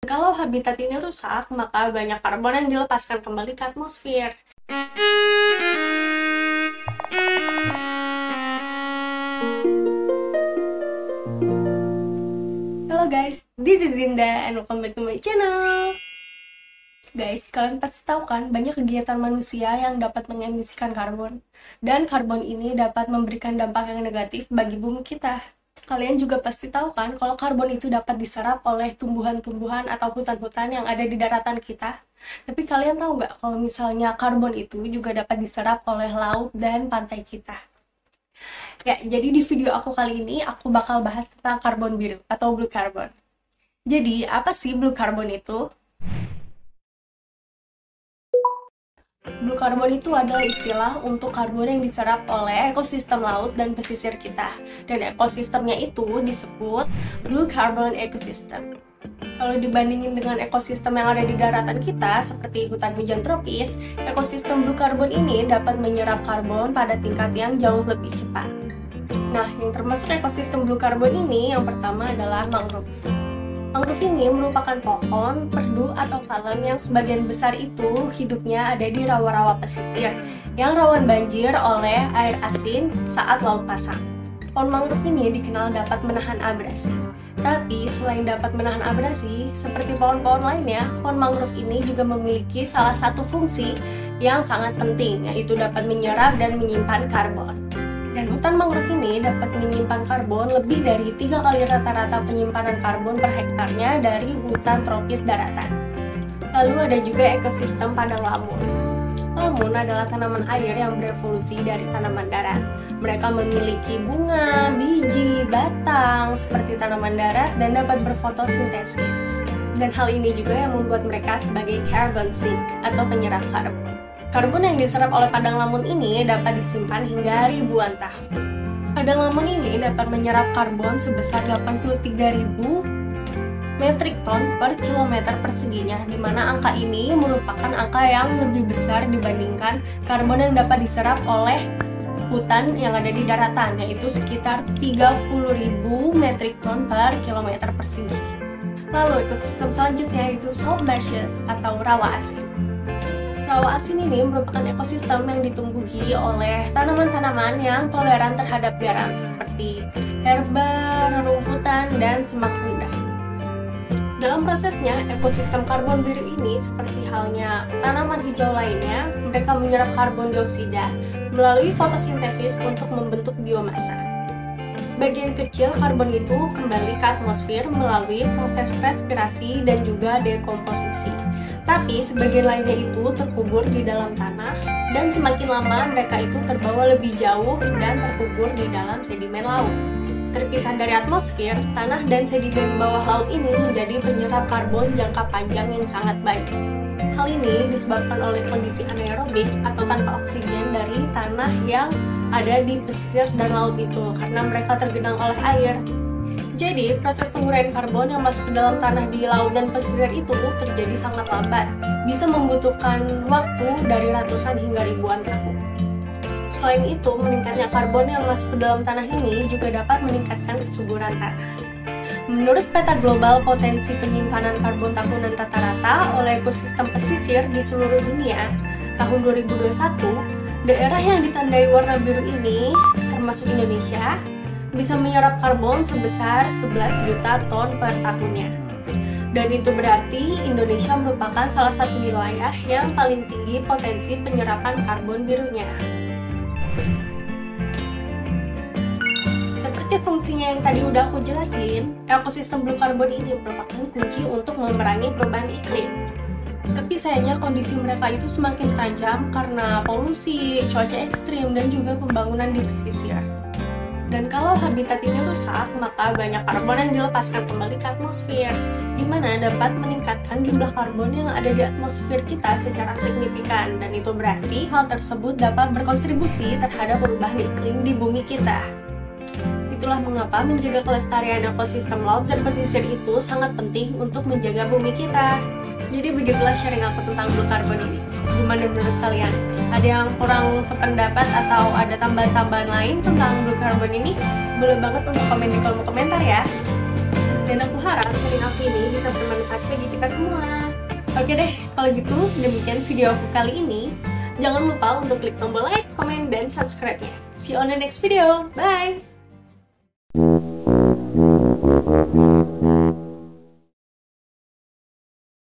Kalau habitat ini rusak, maka banyak karbon yang dilepaskan kembali ke atmosfer. Halo guys, this is Dinda and welcome back to my channel. Guys, kalian pasti tahu kan banyak kegiatan manusia yang dapat mengemisikan karbon. Dan karbon ini dapat memberikan dampak yang negatif bagi bumi kita. Kalian juga pasti tahu kan kalau karbon itu dapat diserap oleh tumbuhan-tumbuhan atau hutan-hutan yang ada di daratan kita. Tapi kalian tahu nggak kalau misalnya karbon itu juga dapat diserap oleh laut dan pantai kita? Ya, jadi di video aku kali ini aku bakal bahas tentang karbon biru atau blue carbon. Jadi, apa sih blue carbon itu? Blue carbon itu adalah istilah untuk karbon yang diserap oleh ekosistem laut dan pesisir kita. Dan ekosistemnya itu disebut blue carbon ecosystem. Kalau dibandingin dengan ekosistem yang ada di daratan kita, seperti hutan hujan tropis, ekosistem blue carbon ini dapat menyerap karbon pada tingkat yang jauh lebih cepat. Nah, yang termasuk ekosistem blue carbon ini, yang pertama adalah mangrove. Mangrove ini merupakan pohon, perdu, atau palem yang sebagian besar itu hidupnya ada di rawa-rawa pesisir yang rawan banjir oleh air asin saat laut pasang. Pohon mangrove ini dikenal dapat menahan abrasi. Tapi selain dapat menahan abrasi, seperti pohon-pohon lainnya, pohon mangrove ini juga memiliki salah satu fungsi yang sangat penting, yaitu dapat menyerap dan menyimpan karbon. Dan hutan mangrove ini dapat menyimpan karbon lebih dari 3 kali rata-rata penyimpanan karbon per hektarnya dari hutan tropis daratan. Lalu ada juga ekosistem padang lamun. Lamun adalah tanaman air yang berevolusi dari tanaman darat. Mereka memiliki bunga, biji, batang seperti tanaman darat dan dapat berfotosintesis. Dan hal ini juga yang membuat mereka sebagai carbon sink atau penyerap karbon. Karbon yang diserap oleh padang lamun ini dapat disimpan hingga ribuan tahun. Padang lamun ini dapat menyerap karbon sebesar 83.000 metrik ton per kilometer perseginya, di mana angka ini merupakan angka yang lebih besar dibandingkan karbon yang dapat diserap oleh hutan yang ada di daratan, yaitu sekitar 30.000 metrik ton per kilometer persegi. Lalu ekosistem selanjutnya yaitu salt marshes atau rawa asin. Rawa asin ini merupakan ekosistem yang ditumbuhi oleh tanaman-tanaman yang toleran terhadap garam seperti herba, rerumputan, dan semak rendah. Dalam prosesnya, ekosistem karbon biru ini seperti halnya tanaman hijau lainnya, mereka menyerap karbon dioksida melalui fotosintesis untuk membentuk biomasa. Sebagian kecil karbon itu kembali ke atmosfer melalui proses respirasi dan juga dekomposisi. Tapi sebagian lainnya itu terkubur di dalam tanah dan semakin lama mereka itu terbawa lebih jauh dan terkubur di dalam sedimen laut. Terpisah dari atmosfer, tanah dan sedimen bawah laut ini menjadi penyerap karbon jangka panjang yang sangat baik. Hal ini disebabkan oleh kondisi anaerobik atau tanpa oksigen dari tanah yang ada di pesisir dan laut itu karena mereka tergenang oleh air. Jadi, proses penguraian karbon yang masuk ke dalam tanah di laut dan pesisir itu terjadi sangat lambat, bisa membutuhkan waktu dari ratusan hingga ribuan tahun. Selain itu, meningkatnya karbon yang masuk ke dalam tanah ini juga dapat meningkatkan kesuburan tanah. Menurut peta global potensi penyimpanan karbon tahunan rata-rata oleh ekosistem pesisir di seluruh dunia, tahun 2021, daerah yang ditandai warna biru ini, termasuk Indonesia, bisa menyerap karbon sebesar 11 juta ton per tahunnya. Dan itu berarti Indonesia merupakan salah satu wilayah yang paling tinggi potensi penyerapan karbon birunya. Seperti fungsinya yang tadi udah aku jelasin, ekosistem blue carbon ini merupakan kunci untuk memerangi perubahan iklim. Tapi sayangnya kondisi mereka itu semakin terancam karena polusi, cuaca ekstrim, dan juga pembangunan di pesisir. Dan kalau habitat ini rusak, maka banyak karbon yang dilepaskan kembali ke atmosfer, di mana dapat meningkatkan jumlah karbon yang ada di atmosfer kita secara signifikan. Dan itu berarti hal tersebut dapat berkontribusi terhadap perubahan iklim di bumi kita. Itulah mengapa menjaga kelestarian ekosistem laut dan pesisir itu sangat penting untuk menjaga bumi kita. Jadi begitulah sharing aku tentang blue carbon ini. Gimana menurut kalian? Ada yang kurang sependapat atau ada tambahan-tambahan lain tentang blue carbon ini? Boleh banget untuk komen di kolom komentar ya. Dan aku harap sharing aku ini bisa bermanfaat bagi kita semua. Oke deh, kalau gitu demikian video aku kali ini. Jangan lupa untuk klik tombol like, comment, dan subscribe-nya. See you on the next video. Bye!